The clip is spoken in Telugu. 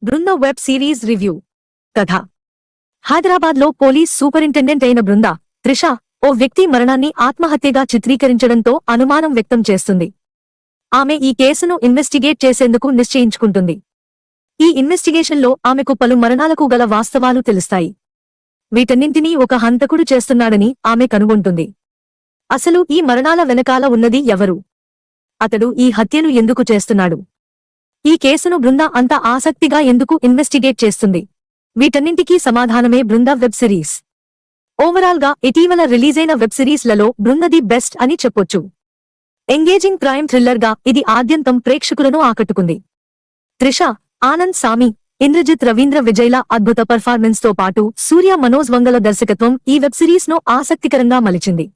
బృంద వెబ్ సిరీస్ రివ్యూ. కథ. హైదరాబాద్లో పోలీస్ సూపరింటెండెంట్ అయిన బృంద, త్రిష, ఓ వ్యక్తి మరణాన్ని ఆత్మహత్యగా చిత్రీకరించడంతో అనుమానం వ్యక్తం చేస్తుంది. ఆమె ఈ కేసును ఇన్వెస్టిగేట్ చేసేందుకు నిశ్చయించుకుంటుంది. ఈ ఇన్వెస్టిగేషన్లో ఆమెకు పలు మరణాలకు గల వాస్తవాలు తెలుస్తాయి. వీటన్నింటినీ ఒక హంతకుడు చేస్తున్నాడని ఆమె కనుగొంటుంది. అసలు ఈ మరణాల వెనకాల ఉన్నది ఎవరు? అతడు ఈ హత్యను ఎందుకు చేస్తున్నాడు? ఈ కేసును బృంద అంత ఆసక్తిగా ఎందుకు ఇన్వెస్టిగేట్ చేస్తుంది? వీటన్నింటికీ సమాధానమే బృంద వెబ్ సిరీస్. ఓవరాల్ గా ఇటీవల రిలీజైన వెబ్ సిరీస్లలో బృంద ది బెస్ట్ అని చెప్పొచ్చు. ఎంగేజింగ్ క్రైమ్ థ్రిల్లర్ గా ఇది ఆద్యంతం ప్రేక్షకులను ఆకట్టుకుంది. త్రిష, ఆనంద్ సామి, ఇంద్రజిత్ రవీంద్ర విజయ్ల అద్భుత పర్ఫార్మెన్స్ తో పాటు సూర్య మనోజ్ వంగల దర్శకత్వం ఈ వెబ్ సిరీస్ ను ఆసక్తికరంగా మలిచింది.